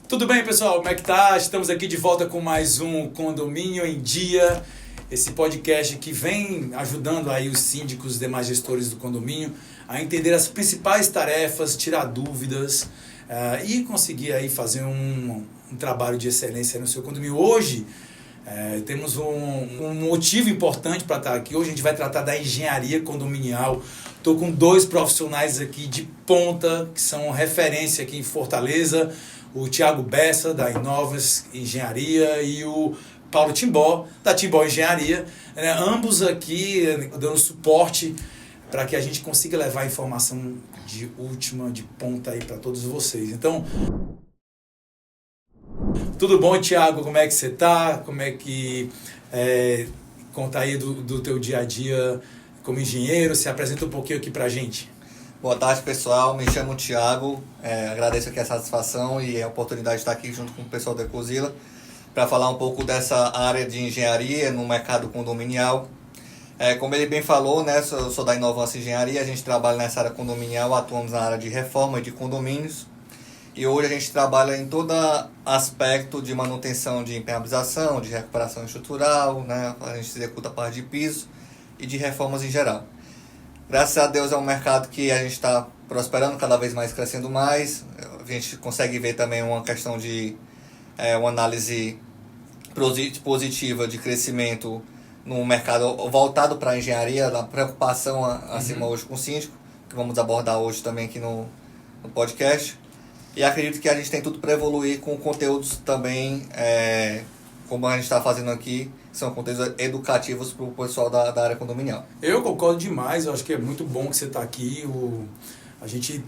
Tudo bem, pessoal? Como é que tá? Estamos aqui de volta com mais um Condomínio em Dia. Esse podcast que vem ajudando aí os síndicos e demais gestores do condomínio a entender as principais tarefas, tirar dúvidas e conseguir aí fazer um trabalho de excelência no seu condomínio. Hoje temos um motivo importante para estar aqui. Hoje a gente vai tratar da engenharia condominial. Estou com dois profissionais aqui de ponta, que são referência aqui em Fortaleza. O Thiago Bessa, da Inovas Engenharia, e o Paulo Timbó, da Timbó Engenharia. Ambos aqui dando suporte para que a gente consiga levar informação de última, de ponta aí para todos vocês. Então, tudo bom, Thiago? Como é que você está? Como é que conta aí do teu dia a dia como engenheiro? Se apresenta um pouquinho aqui para a gente. Boa tarde, pessoal. Me chamo Thiago. Agradeço aqui a satisfação e a oportunidade de estar aqui junto com o pessoal da Ecosila para falar um pouco dessa área de engenharia no mercado condominial. Como ele bem falou, né, eu sou da Inovas Engenharia, a gente trabalha nessa área condominial, atuamos na área de reforma e de condomínios. E hoje a gente trabalha em todo aspecto de manutenção de impermeabilização, de recuperação estrutural, né, a gente executa a parte de piso e de reformas em geral. Graças a Deus é um mercado que a gente está prosperando, cada vez mais crescendo mais. A gente consegue ver também uma questão de uma análise positiva de crescimento no mercado voltado para a engenharia, da preocupação acima hoje com o síndico, que vamos abordar hoje também aqui no podcast. E acredito que a gente tem tudo para evoluir com conteúdos também, como a gente está fazendo aqui, são conteúdos educativos para o pessoal da área condominial. Eu concordo demais, eu acho que é muito bom que você está aqui. A gente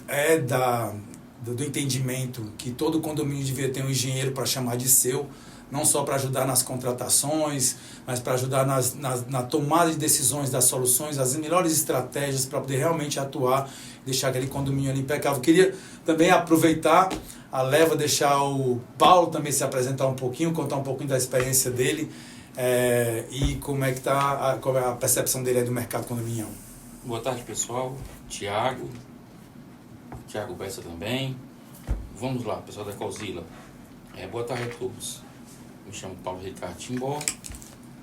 do entendimento que todo condomínio devia ter um engenheiro para chamar de seu, não só para ajudar nas contratações, mas para ajudar na tomada de decisões das soluções, as melhores estratégias para poder realmente atuar, deixar aquele condomínio ali impecável. Queria também aproveitar a leva, deixar o Paulo também se apresentar um pouquinho, contar um pouquinho da experiência dele e como é que está qual é a percepção dele do mercado condominial. Boa tarde, pessoal. Thiago Bessa também. Vamos lá, pessoal da Ecosila. Boa tarde a todos. Me chamo Paulo Ricardo Timbó,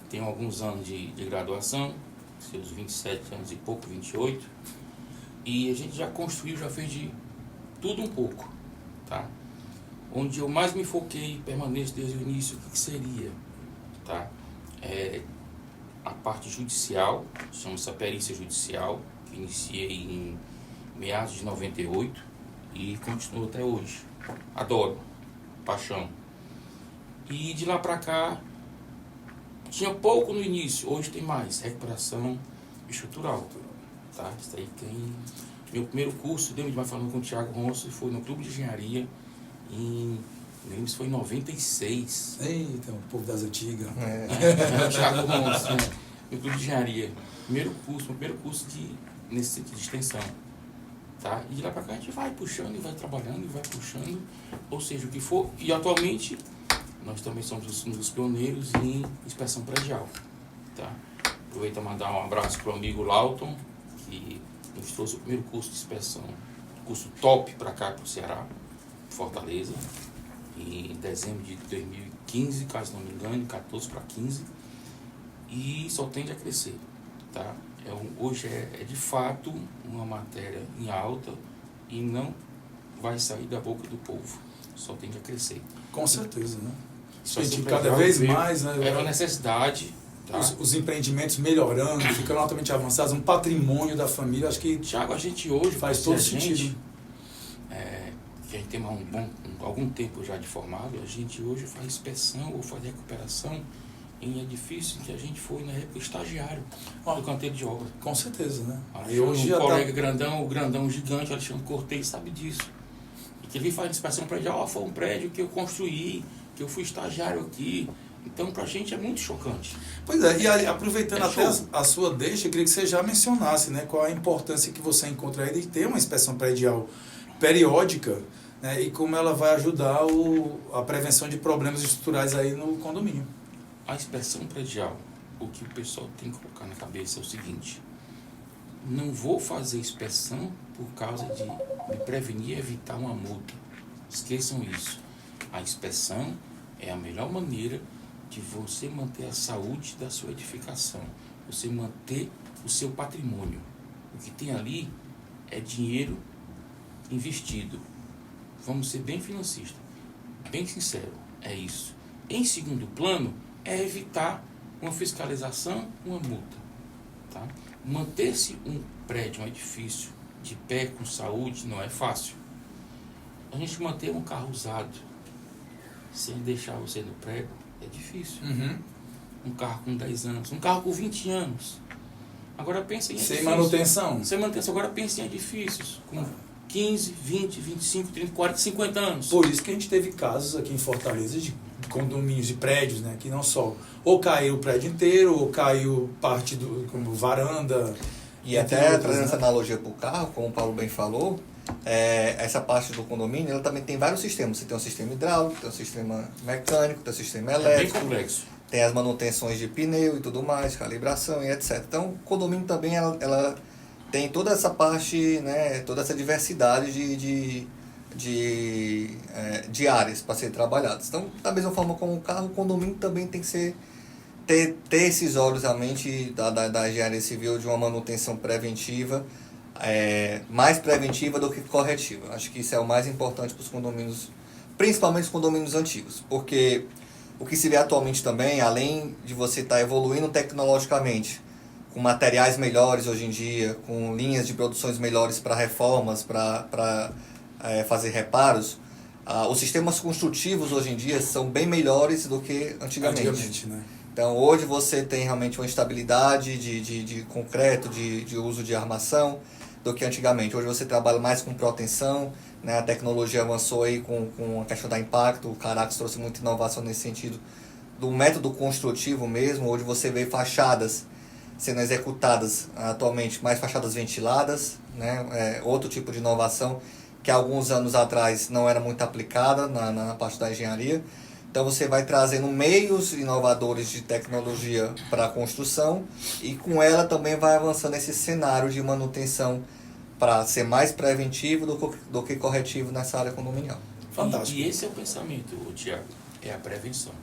tenho alguns anos de graduação, seus 27 anos e pouco, 28, e a gente já construiu, já fez de tudo um pouco, tá? Onde eu mais me foquei e permaneço desde o início, o que seria, tá? A parte judicial, chama-se a perícia judicial, que iniciei em meados de 98 e continuo até hoje. Adoro, paixão. E de lá pra cá, tinha pouco no início, hoje tem mais, recuperação estrutural, tá? Isso aí tem... Meu primeiro curso, deu de mais falando com o Thiago Ronço, foi no Clube de Engenharia, isso foi em 96. Eita, o povo das antigas. O Thiago Ronço, né? No Clube de Engenharia. Meu primeiro curso nesse sentido de extensão. Tá? E de lá pra cá a gente vai puxando e vai trabalhando e vai puxando, ou seja, o que for. E atualmente nós também somos um dos pioneiros em inspeção predial. Tá? Aproveito a mandar um abraço para o amigo Lauton, que nos trouxe o primeiro curso de inspeção, curso top para cá, para o Ceará, Fortaleza, em dezembro de 2015, caso não me engane, 14 para 15, e só tende a crescer. Tá? Hoje é de fato uma matéria em alta e não vai sair da boca do povo, só tende a crescer. Com certeza, né? Gente, cada vez mais, né? É uma necessidade. Tá? Os empreendimentos melhorando, ficando altamente avançados, um patrimônio da família, acho que Thiago, a gente hoje faz todo sentido. Que a gente tem algum tempo já de formado, a gente hoje faz inspeção ou faz recuperação em edifício que a gente foi na época estagiário do canteiro de obra. Com certeza, né? Aí hoje o colega grandão, o grandão gigante, Alexandre Cortez, sabe disso. E que ele faz inspeção predial, foi um prédio que eu construí, que eu fui estagiário aqui. Então, pra gente é muito chocante. Pois é, e aproveitando até a sua deixa, eu queria que você já mencionasse, né, qual a importância que você encontra aí de ter uma inspeção predial periódica, né, e como ela vai ajudar a prevenção de problemas estruturais aí no condomínio. A inspeção predial, o que o pessoal tem que colocar na cabeça é o seguinte: não vou fazer inspeção por causa de me prevenir e evitar uma multa. Esqueçam isso. A inspeção é a melhor maneira de você manter a saúde da sua edificação, você manter o seu patrimônio. O que tem ali é dinheiro investido. Vamos ser bem financistas, bem sincero, é isso. Em segundo plano, é evitar uma fiscalização, uma multa. Tá? Manter-se um prédio, um edifício de pé, com saúde, não é fácil. A gente manter um carro usado sem deixar você no prego é difícil. Um carro com 10 anos, um carro com 20 anos. Agora pensa em edifícios. Sem manutenção. Sem manutenção. Agora pensa em edifícios com 15, 20, 25, 30, 40, 50 anos. Por isso que a gente teve casos aqui em Fortaleza de condomínios, de prédios, né? Que não só ou caiu o prédio inteiro, ou caiu parte do como varanda. E até trazendo essa analogia para o carro, como o Paulo bem falou, essa parte do condomínio, ela também tem vários sistemas. Você tem um sistema hidráulico, tem um sistema mecânico, tem um sistema elétrico. É bem complexo. Tem as manutenções de pneu e tudo mais, calibração e etc. Então, o condomínio também ela tem toda essa parte, né, toda essa diversidade de áreas para ser trabalhadas. Então, da mesma forma como o carro, o condomínio também tem que ter esses olhos realmente da engenharia civil de uma manutenção preventiva, mais preventiva do que corretiva. Acho que isso é o mais importante para os condomínios, principalmente os condomínios antigos, porque o que se vê atualmente também, além de você estar evoluindo tecnologicamente, com materiais melhores hoje em dia, com linhas de produções melhores para reformas, para fazer reparos, os sistemas construtivos hoje em dia são bem melhores do que antigamente. Né? Então hoje você tem realmente uma estabilidade de concreto, de uso de armação, do que antigamente. Hoje você trabalha mais com proteção, né? A tecnologia avançou aí com a questão da impacto, o Carax trouxe muita inovação nesse sentido, do método construtivo mesmo. Hoje você vê fachadas sendo executadas atualmente, mais fachadas ventiladas, né? Outro tipo de inovação que há alguns anos atrás não era muito aplicada na parte da engenharia. Então você vai trazendo meios inovadores de tecnologia para a construção e com ela também vai avançando esse cenário de manutenção para ser mais preventivo do que corretivo nessa área condominial. Fantástico. E esse é o pensamento, Tiago, é a prevenção,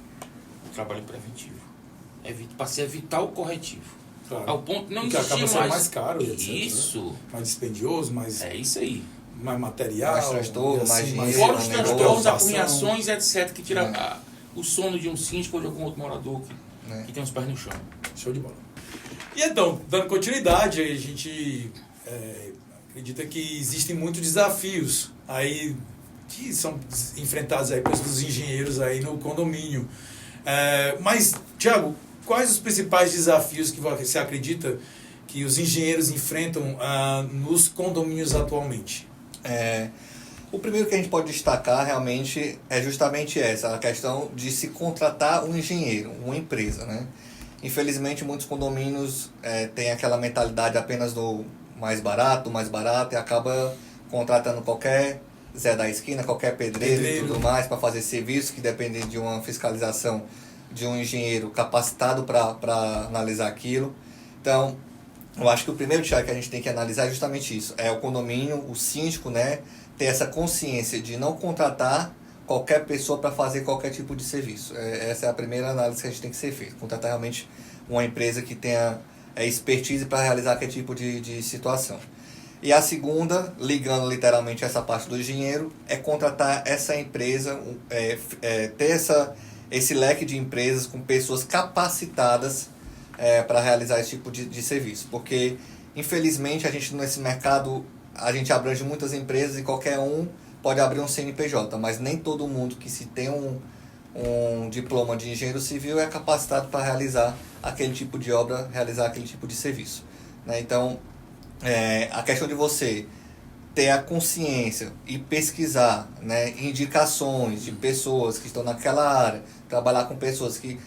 o trabalho preventivo. Para se evitar o corretivo. Claro. Ao ponto de não Porque existir acaba sendo mais caro, etc. Isso. Né? Mais dispendioso, É isso aí. mais material, Mais transtorno, mais dinheiro, Fora os negócio, transtornos, preocupação. apurreações, etc., que tira o sono de um síndico ou de algum outro morador que tem os pés no chão. Show de bola. E então, dando continuidade, a gente acredita que existem muitos desafios aí que são enfrentados aí pelos engenheiros aí no condomínio. Mas, Tiago, quais os principais desafios que você acredita que os engenheiros enfrentam nos condomínios atualmente? O primeiro que a gente pode destacar realmente é justamente a questão de se contratar um engenheiro, uma empresa, né? Infelizmente, muitos condomínios têm aquela mentalidade apenas do mais barato e acaba contratando qualquer Zé da esquina, qualquer pedreiro e tudo mais para fazer serviço que depende de uma fiscalização de um engenheiro capacitado para analisar aquilo. Então, eu acho que o primeiro, Thiago, que a gente tem que analisar é justamente isso. É o condomínio, o síndico, né, ter essa consciência de não contratar qualquer pessoa para fazer qualquer tipo de serviço. Essa é a primeira análise que a gente tem que ser feita. Contratar realmente uma empresa que tenha expertise para realizar aquele tipo de situação. E a segunda, ligando literalmente essa parte do engenheiro, é contratar essa empresa, ter esse leque de empresas com pessoas capacitadas para realizar esse tipo de serviço. Porque, infelizmente, a gente nesse mercado, a gente abrange muitas empresas e qualquer um pode abrir um CNPJ, mas nem todo mundo que se tem um diploma de engenheiro civil é capacitado para realizar aquele tipo de obra, realizar aquele tipo de serviço, né? Então, a questão de você ter a consciência e pesquisar, né, indicações de pessoas que estão naquela área, trabalhar com pessoas que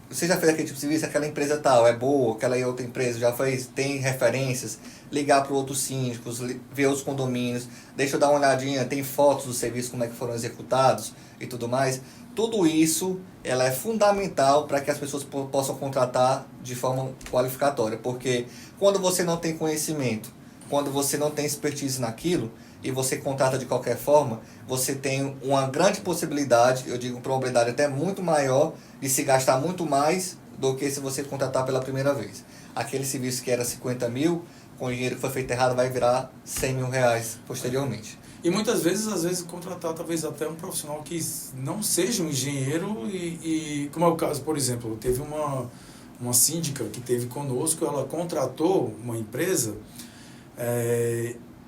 você já fez aquele tipo de serviço, aquela empresa tal, é boa, aquela outra empresa já fez, tem referências, ligar para outros síndicos, ver os condomínios, deixa eu dar uma olhadinha, tem fotos do serviço, como é que foram executados e tudo mais. Tudo isso ela é fundamental para que as pessoas possam contratar de forma qualificatória, porque quando você não tem conhecimento, quando você não tem expertise naquilo, e você contrata de qualquer forma, você tem uma grande possibilidade, eu digo probabilidade até muito maior, de se gastar muito mais do que se você contratar pela primeira vez. Aquele serviço que era 50 mil, com o dinheiro que foi feito errado, vai virar 100 mil reais posteriormente. E muitas vezes, contratar talvez até um profissional que não seja um engenheiro e como é o caso, por exemplo, teve uma síndica que teve conosco, ela contratou uma empresa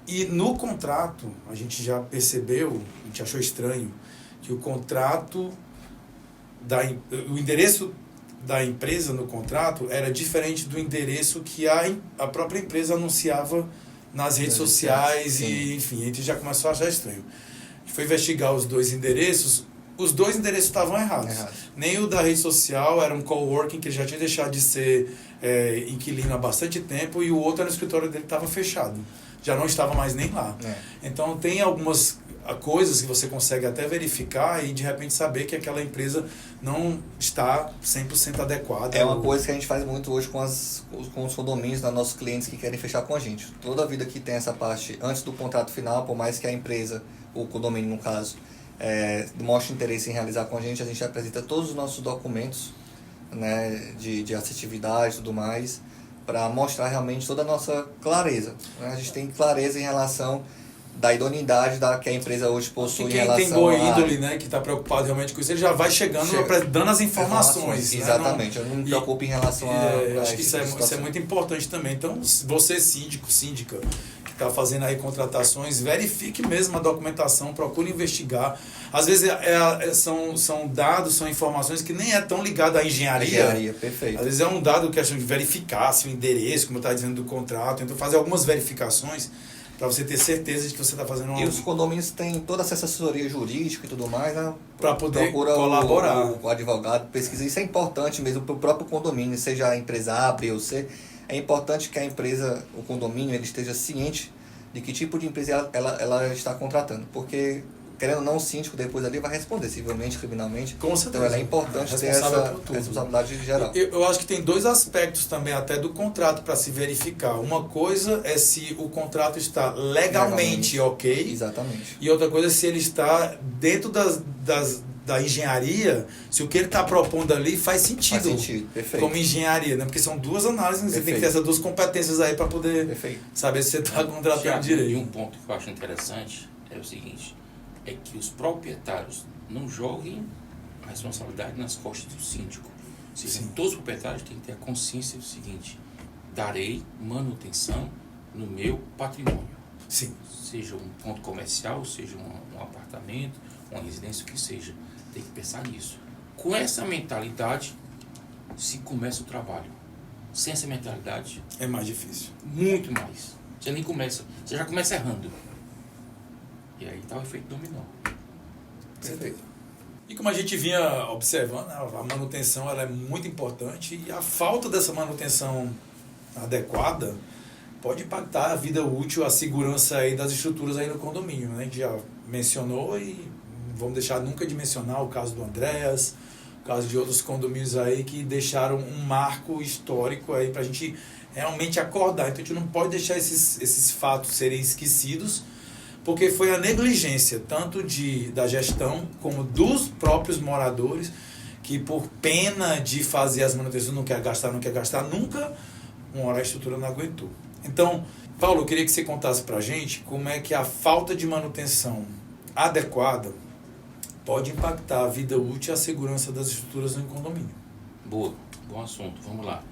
e no contrato, a gente já percebeu, a gente achou estranho, que o contrato, o endereço da empresa no contrato era diferente do endereço que a própria empresa anunciava nas redes sociais e, enfim, a gente já começou a achar estranho. A gente foi investigar os dois endereços estavam errados. Nem o da rede social era um coworking que ele já tinha deixado de ser inquilino há bastante tempo e o outro era o escritório dele que estava fechado. Já não estava mais nem lá. Então tem algumas coisas que você consegue até verificar e de repente saber que aquela empresa não está 100% adequada. É uma coisa que a gente faz muito hoje com os condomínios, dos nossos clientes que querem fechar com a gente. Toda vida que tem essa parte antes do contrato final, por mais que a empresa, o condomínio no caso, demonstre interesse em realizar com a gente apresenta todos os nossos documentos, né, de assertividade e tudo mais, para mostrar realmente toda a nossa clareza. Né? A gente tem clareza em relação da idoneidade que a empresa hoje possui em relação quem tem boa índole, né, que está preocupado realmente com isso, ele já vai chegando dando as informações. Né? Exatamente, eu não me preocupo em relação a acho que isso é muito importante também. Então, você síndica, que está fazendo aí contratações, verifique mesmo a documentação, procure investigar. Às vezes são dados, são informações que nem é tão ligado à engenharia. Perfeito. Às vezes é um dado que a gente verificar se o endereço, como eu estava dizendo, do contrato. Então, fazer algumas verificações para você ter certeza de que você está fazendo uma... E os condomínios têm toda essa assessoria jurídica e tudo mais, né? Para poder Procura colaborar. O advogado, pesquisa. Isso é importante mesmo para o próprio condomínio, seja a empresa A, B ou C. É importante que a empresa, o condomínio, ele esteja ciente de que tipo de empresa ela está contratando. Porque, querendo ou não, o síndico depois ali vai responder civilmente, criminalmente. Com certeza. Então, é importante ter essa responsabilidade geral. Eu acho que tem dois aspectos também até do contrato para se verificar. Uma coisa é se o contrato está legalmente ok. Exatamente. E outra coisa é se ele está dentro da engenharia, se o que ele está propondo ali faz sentido. Faz sentido, perfeito. Como engenharia, né? Porque são duas análises, você tem que ter essas duas competências aí para poder saber se você está contratando direito. E um ponto que eu acho interessante é o seguinte, é que os proprietários não joguem a responsabilidade nas costas do síndico. Ou seja, todos os proprietários têm que ter a consciência do seguinte, darei manutenção no meu patrimônio. Sim. Seja um ponto comercial, seja um apartamento, uma residência, o que seja. Tem que pensar nisso. Com essa mentalidade, se começa o trabalho. Sem essa mentalidade... É mais difícil. Muito mais. Você nem começa. Você já começa errando. E aí está o efeito dominó. Perfeito. E como a gente vinha observando, a manutenção ela é muito importante e a falta dessa manutenção adequada pode impactar a vida útil, a segurança aí das estruturas aí no condomínio. Né? A gente já mencionou e não vamos deixar nunca de mencionar o caso do Andréas, o caso de outros condomínios aí que deixaram um marco histórico aí para a gente realmente acordar. Então a gente não pode deixar esses fatos serem esquecidos, porque foi a negligência tanto da gestão como dos próprios moradores que por pena de fazer as manutenções não quer gastar, nunca uma hora a estrutura não aguentou. Então, Paulo, eu queria que você contasse pra gente como é que a falta de manutenção adequada pode impactar a vida útil e a segurança das estruturas no condomínio. Boa, bom assunto, vamos lá.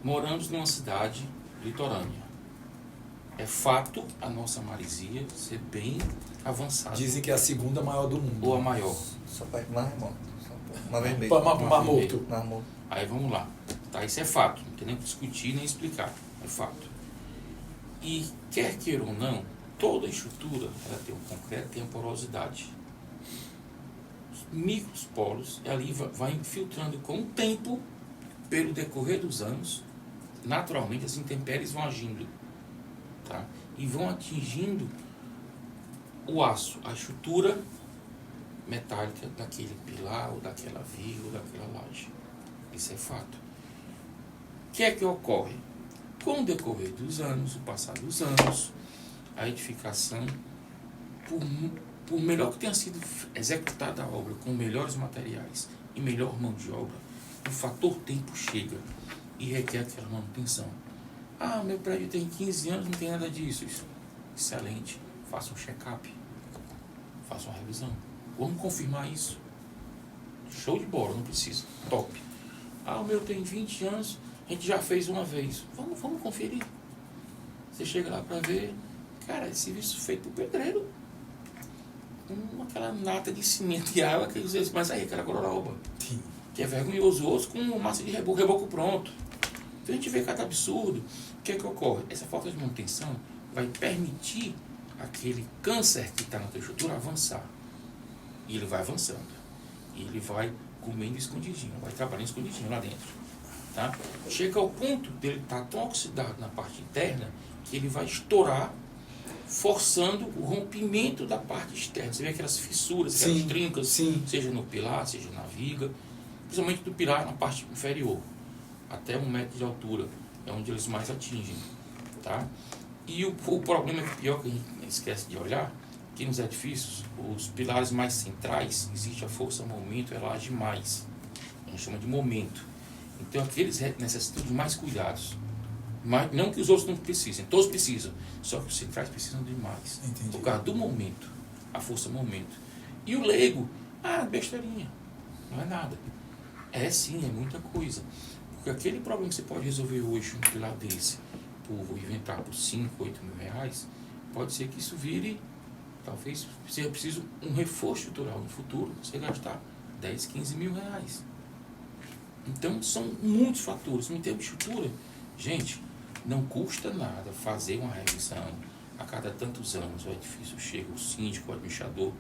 Moramos numa cidade litorânea. É fato a nossa maresia ser bem avançada. Dizem que é a segunda maior do mundo. Ou a maior. Só para Mar Vermelho. Mar Morto. Aí vamos lá. Tá, isso é fato. Não tem nem que discutir nem explicar. É fato. E quer queira ou não, toda estrutura ela tem um concreto, tem a porosidade. Os microporos ali vai infiltrando com o tempo, pelo decorrer dos anos, naturalmente as intempéries vão agindo. Tá? E vão atingindo o aço, a estrutura metálica daquele pilar, ou daquela viga, ou daquela laje. Isso é fato. O que é que ocorre? Com o decorrer dos anos, o passar dos anos, a edificação por melhor que tenha sido executada a obra, com melhores materiais e melhor mão de obra, o fator tempo chega e requer aquela manutenção. Meu prédio tem 15 anos, não tem nada disso. Excelente. Faça um check-up. Faça uma revisão. Vamos confirmar isso. Show de bola, não precisa. Top. O meu tem 20 anos, a gente já fez uma vez. Vamos conferir. Você chega lá para ver, cara, esse serviço feito por pedreiro. Com aquela nata de cimento e água que eles mas aí aquela gororoba. Que é vergonhoso, osso com massa de reboco pronto. Então a gente vê cada absurdo. O que é que ocorre? Essa falta de manutenção vai permitir aquele câncer que está na tua estrutura avançar. E ele vai avançando. E ele vai comendo escondidinho, vai trabalhando escondidinho lá dentro. Tá? Chega ao ponto dele estar tão oxidado na parte interna que ele vai estourar, forçando o rompimento da parte externa. Você vê aquelas fissuras, aquelas trincas, seja no pilar, seja na viga, principalmente do pilar na parte inferior, até 1 metro de altura, é onde eles mais atingem. Tá? E o problema é pior que a gente esquece de olhar, que nos edifícios, os pilares mais centrais, existe a força momento, ela age mais. A gente chama de momento. Então aqueles necessitam de mais cuidados. Mas, não que os outros não precisem, todos precisam. Só que os centrais precisam de mais. Entendi. Por causa do momento, a força momento. E o leigo, besteirinha, não é nada. É sim, é muita coisa. Porque aquele problema que você pode resolver hoje, um pilar desse, por inventar por 5, 8 mil reais, pode ser que isso vire, talvez seja preciso um reforço estrutural no futuro, você gastar 10, 15 mil reais. Então são muitos fatores. Em termos de estrutura, gente, não custa nada fazer uma revisão. A cada tantos anos o edifício chega, o síndico, o administrador,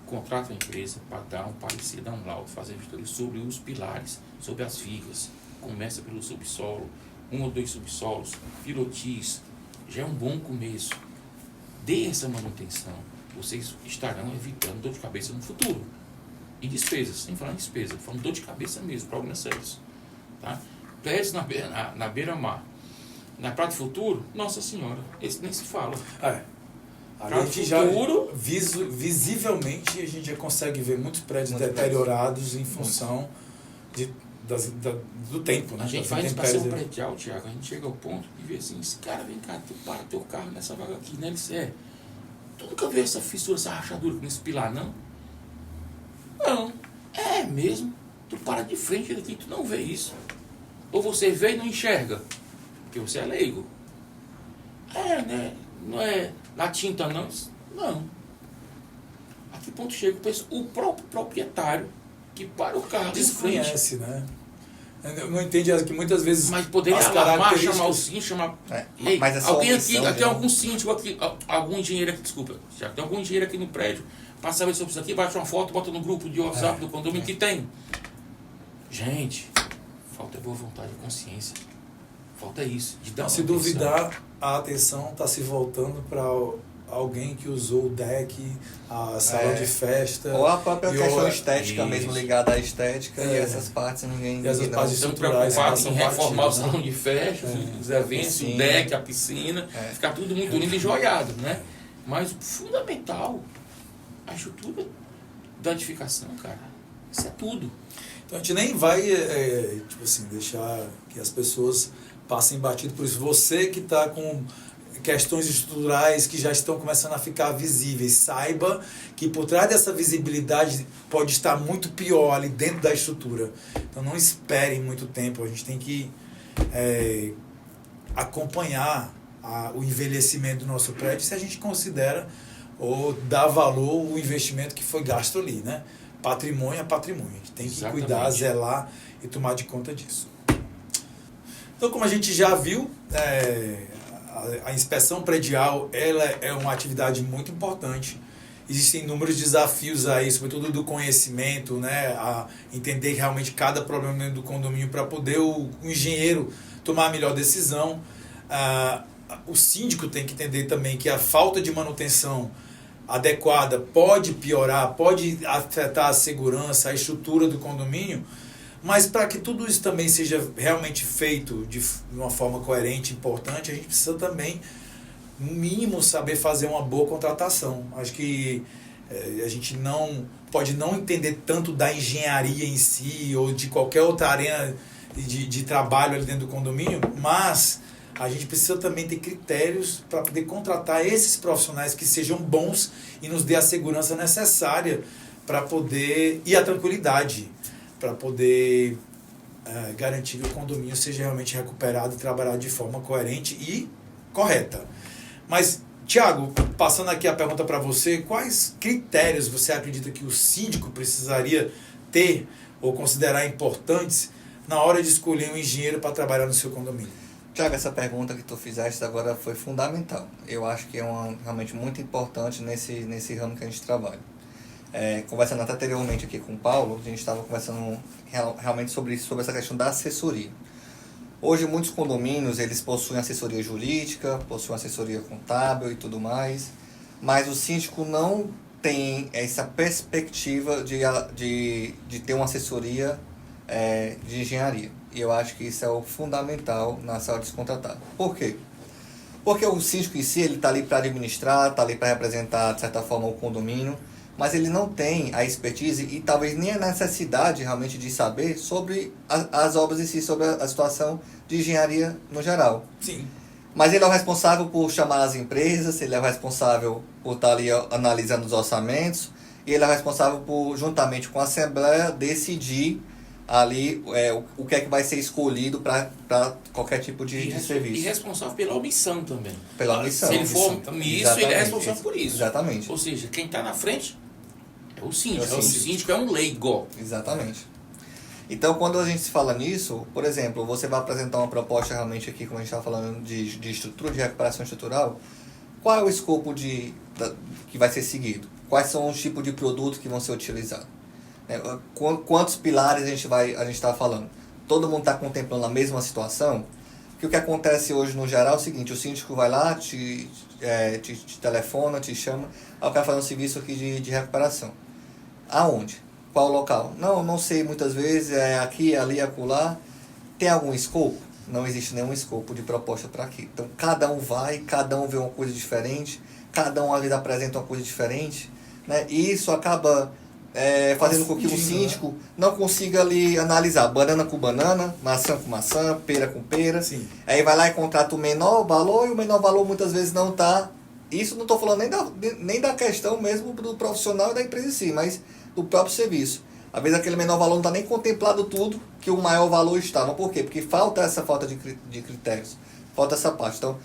contrata a empresa para dar um parecer, dar um laudo, fazer vistoria sobre os pilares, sobre as vigas. Começa pelo subsolo, 1 ou 2 subsolos, pilotis, já é um bom começo. Dê essa manutenção, vocês estarão evitando dor de cabeça no futuro. E despesas, sem falar em despesa, falando dor de cabeça mesmo, problemas sérios. Tá? Prédios na beira-mar, na Praia do Futuro, nossa senhora, esse nem se fala. A gente já, visivelmente, a gente já consegue ver muitos prédios deteriorados em função do tempo. Né? A gente faz inspeção predial, Tiago, a gente chega ao ponto de ver assim, esse cara, vem cá, tu para teu carro nessa vaga aqui, né? Tu nunca viu essa fissura, essa rachadura nesse pilar, não? Não. É mesmo. Tu para de frente daqui, tu não vê isso. Ou você vê e não enxerga, porque você é leigo. Né? Não é na tinta, não. Não. A que ponto chega? O próprio proprietário que para o carro desconhece, né? Não entende que muitas vezes... Mas poderia alarmar, chamar o síndico, chamar... Mas é alguém aqui, tem algum síndico aqui, algum engenheiro aqui, desculpa, já tem algum engenheiro aqui no prédio, passa a ver sobre isso aqui, bate uma foto, bota no grupo de WhatsApp do condomínio que tem. Gente, falta boa vontade e consciência. Falta isso, de dar Se duvidar, a atenção está se voltando para alguém que usou o deck, a sala de festa. Ou a própria questão estética mesmo, ligada à estética, e essas partes ninguém partes estão preocupados em reformar o salão de festa, os eventos, o deck, a piscina, ficar tudo muito lindo e joiado, né? Mas o fundamental, a estrutura da edificação, cara, isso é tudo. Então a gente nem vai deixar que as pessoas passem batido por isso. Você que está com questões estruturais que já estão começando a ficar visíveis, saiba que por trás dessa visibilidade pode estar muito pior ali dentro da estrutura. Então não esperem muito tempo, a gente tem que acompanhar o envelhecimento do nosso prédio se a gente considera ou dá valor o investimento que foi gasto ali, né? Patrimônio é patrimônio, a gente tem que cuidar, zelar e tomar de conta disso. Então, como a gente já viu, a inspeção predial ela é uma atividade muito importante. Existem inúmeros desafios aí, sobretudo do conhecimento, né? A entender realmente cada problema dentro do condomínio para poder o engenheiro tomar a melhor decisão. O síndico tem que entender também que a falta de manutenção adequada pode piorar, pode afetar a segurança, a estrutura do condomínio, mas para que tudo isso também seja realmente feito de uma forma coerente e importante, a gente precisa também no mínimo, saber fazer uma boa contratação. Acho que a gente pode não entender tanto da engenharia em si ou de qualquer outra área de trabalho ali dentro do condomínio, mas a gente precisa também ter critérios para poder contratar esses profissionais que sejam bons e nos dê a segurança necessária para poder, e a tranquilidade, para poder garantir que o condomínio seja realmente recuperado e trabalhado de forma coerente e correta. Mas, Tiago, passando aqui a pergunta para você, quais critérios você acredita que o síndico precisaria ter ou considerar importantes na hora de escolher um engenheiro para trabalhar no seu condomínio? Tiago, essa pergunta que tu fizeste agora foi fundamental. Eu acho que é realmente muito importante nesse ramo que a gente trabalha. Conversando até anteriormente aqui com o Paulo, a gente estava conversando realmente sobre essa questão da assessoria. Hoje, muitos condomínios, eles possuem assessoria jurídica, possuem assessoria contábil e tudo mais, mas o síndico não tem essa perspectiva de ter uma assessoria de engenharia. E eu acho que isso é o fundamental na hora de se contratar. Por quê? Porque o síndico em si, ele está ali para administrar, está ali para representar, de certa forma, o condomínio, mas ele não tem a expertise e talvez nem a necessidade realmente de saber sobre as obras em si, sobre a situação de engenharia no geral. Sim. Mas ele é o responsável por chamar as empresas, ele é o responsável por estar ali analisando os orçamentos, e ele é o responsável por, juntamente com a Assembleia, decidir ali o que é que vai ser escolhido para qualquer tipo de serviço. E responsável pela omissão também. Pela omissão. Se ele for omisso, ele é responsável por isso. Exatamente. Ou seja, quem está na frente é o síndico. É o síndico é um leigo. Exatamente. Então, quando a gente se fala nisso, por exemplo, você vai apresentar uma proposta realmente aqui, como a gente está falando, de estrutura, de recuperação estrutural, qual é o escopo que vai ser seguido? Quais são os tipos de produtos que vão ser utilizados? Quantos pilares a gente está falando? Todo mundo está contemplando a mesma situação? Porque o que acontece hoje no geral é o seguinte: o síndico vai lá, te telefona, te chama, eu quero fazer um serviço aqui de recuperação. Aonde? Qual o local? Não sei, muitas vezes é aqui, ali, acolá. Tem algum escopo? Não existe nenhum escopo de proposta para aqui. Então cada um vai, cada um vê uma coisa diferente, cada um às vezes apresenta uma coisa diferente, né? E isso acaba fazendo com que o síndico não consiga ali analisar banana com banana, maçã com maçã, pera com pera. Sim. Aí vai lá e contrata o menor valor, e o menor valor muitas vezes não está. Isso não estou falando nem da questão mesmo do profissional e da empresa em si, mas do próprio serviço. Às vezes aquele menor valor não está nem contemplado tudo que o maior valor estava. Por quê? Porque falta de critérios, falta essa parte. Então,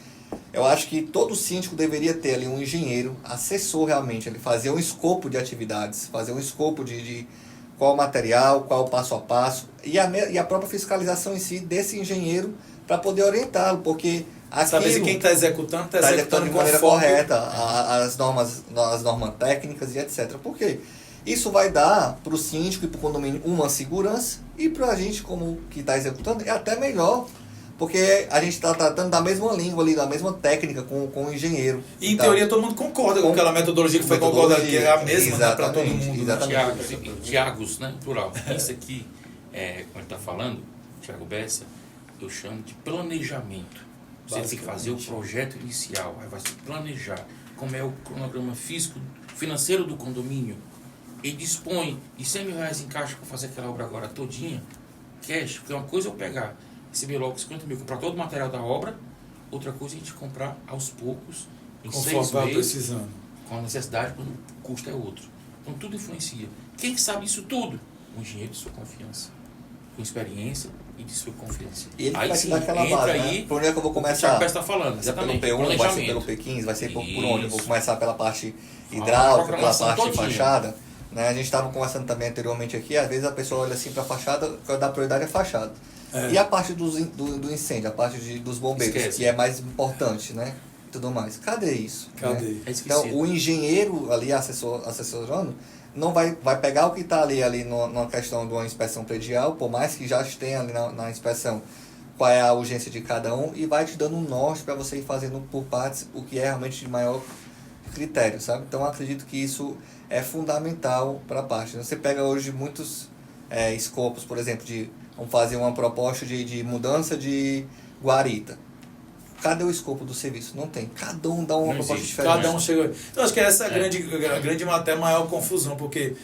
eu acho que todo síndico deveria ter ali um engenheiro, assessor realmente, ele fazer um escopo de atividades, fazer um escopo de qual o material, qual o passo a passo, e a própria fiscalização em si desse engenheiro para poder orientá-lo, porque saber se quem está executando está executando de maneira correta as normas técnicas e etc. Por quê? Isso vai dar para o síndico e para o condomínio uma segurança, e para a gente como que está executando é até melhor, porque a gente está tratando da mesma língua ali, da mesma técnica com o engenheiro. E em teoria todo mundo concorda com aquela metodologia que foi concordada, que é a mesma, né, para todo mundo. Exatamente. Tiagos, né, plural. Isso aqui, como ele está falando, Tiago Bessa, eu chamo de planejamento. Você tem que fazer o projeto inicial, aí vai se planejar como é o cronograma financeiro do condomínio, e dispõe de R$100 mil em caixa para fazer aquela obra agora todinha, cash, porque uma coisa é eu pegar, receber logo 50 mil, comprar todo o material da obra, outra coisa é a gente comprar aos poucos, em conforme 6 vai meses, precisando. com a necessidade, quando o custo é outro. Então tudo influencia. Quem que sabe isso tudo? Um engenheiro de sua confiança, com experiência e de sua confiança. E ele aí vai te sim, dar aquela entra base, aí, né? Por onde é que eu vou o que o começar? Tiago Bessa está falando, Vai ser pelo exatamente, P1, vai ser pelo planejamento. P15, vai ser por Isso. onde? Eu vou começar pela parte hidráulica, pela programação parte de todinha. fachada. Né? A gente estava conversando também anteriormente aqui, às vezes a pessoa olha assim para a fachada, quer dar prioridade à fachada. E a parte do incêndio, a parte dos bombeiros, Esquece. que é mais importante, né? Tudo mais. Cadê isso? Cadê? Né? É esquecido. Então, o engenheiro ali assessorando não vai pegar o que está ali numa questão de uma inspeção predial, por mais que já tenha ali na inspeção qual é a urgência de cada um, e vai te dando um norte para você ir fazendo por partes o que é realmente de maior critério, sabe? Então, eu acredito que isso é fundamental para a parte. Você pega hoje muitos escopos, por exemplo, vamos fazer uma proposta de mudança de guarita. cadê o escopo do serviço? Não tem. Cada um dá uma proposta diferente. Cada um chega. Então acho que essa é a grande até maior confusão, porque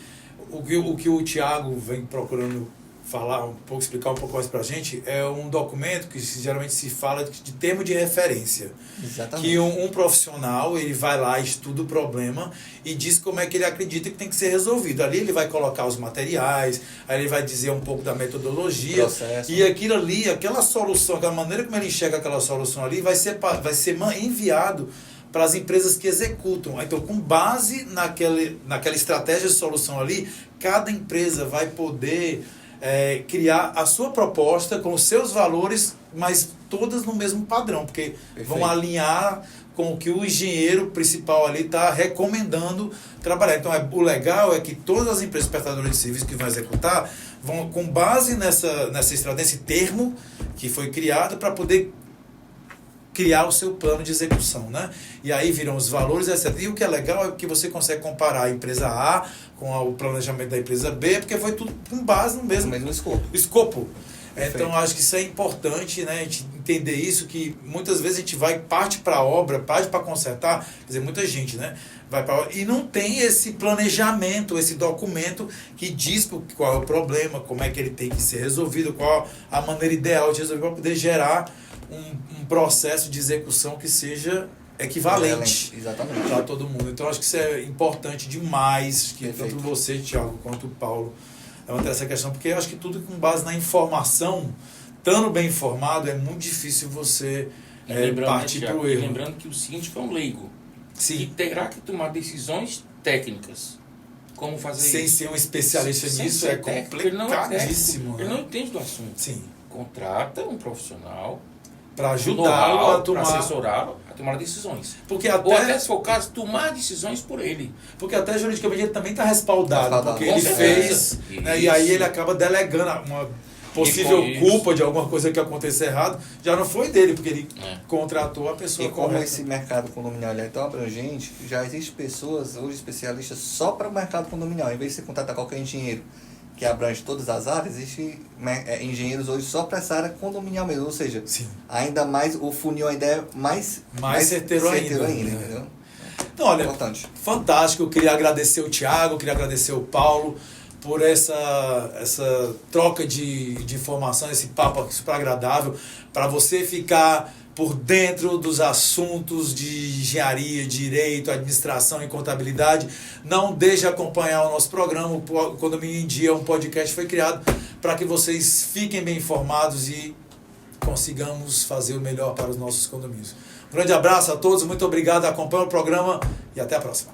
o que o Thiago vem procurando falar um pouco, explicar um pouco mais pra gente, é um documento que geralmente se fala de termo de referência. Exatamente. Que um profissional, ele vai lá, estuda o problema e diz como é que ele acredita que tem que ser resolvido. Ali ele vai colocar os materiais, aí ele vai dizer um pouco da metodologia. Processo. E aquilo ali, aquela solução, aquela maneira como ele enxerga aquela solução ali, vai ser enviado para as empresas que executam. Então, com base naquela estratégia de solução ali, cada empresa vai poder criar a sua proposta com os seus valores, mas todas no mesmo padrão, porque vão alinhar com o que o engenheiro principal ali está recomendando trabalhar. Então, o legal é que todas as empresas prestadoras de serviço que vão executar vão, com base nessa estratégia, nesse termo que foi criado para poder criar o seu plano de execução, né? E aí viram os valores, etc. E o que é legal é que você consegue comparar a empresa A com o planejamento da empresa B, porque foi tudo com base no mesmo escopo. Então, acho que isso é importante, né? A gente entender isso, que muitas vezes a gente parte para a obra, parte para consertar, quer dizer, muita gente, né? Vai para obra, e não tem esse planejamento, esse documento que diz qual é o problema, como é que ele tem que ser resolvido, qual a maneira ideal de resolver, para poder gerar um processo de execução que seja equivalente para todo mundo. Então, acho que isso é importante demais, que tanto você, Thiago, quanto o Paulo levantar essa questão, porque eu acho que tudo com base na informação, estando bem informado, é muito difícil você partir para o erro. Lembrando que o síndico é um leigo. Sim. E terá que tomar decisões técnicas. Como fazer sem isso? ser um especialista nisso é complicadíssimo. Ele não entende do assunto. Sim. Contrata um profissional para ajudá-lo a tomar, para assessorá-lo a tomar decisões. Porque ou até, se for o caso, tomar decisões por ele. Porque até juridicamente ele também está respaldado, porque ele fez, né, e aí ele acaba delegando uma possível culpa de alguma coisa que aconteça errado, já não foi dele, porque ele contratou a pessoa correta. E como esse mercado condominial é tão abrangente, já existem pessoas, hoje especialistas, só para o mercado condominial. Em vez de você contratar qualquer engenheiro que abrange todas as áreas, existem engenheiros hoje só para essa área condominial mesmo, ou seja, ainda mais, o funil ainda é mais certeiro ainda, entendeu? Então, olha, fantástico, eu queria agradecer o Thiago, queria agradecer o Paulo por essa troca de informação, esse papo super agradável, para você ficar por dentro dos assuntos de engenharia, direito, administração e contabilidade. Não deixe de acompanhar o nosso programa. O Condomínio em Dia, um podcast, foi criado para que vocês fiquem bem informados e consigamos fazer o melhor para os nossos condomínios. Um grande abraço a todos, muito obrigado, acompanhe o programa e até a próxima.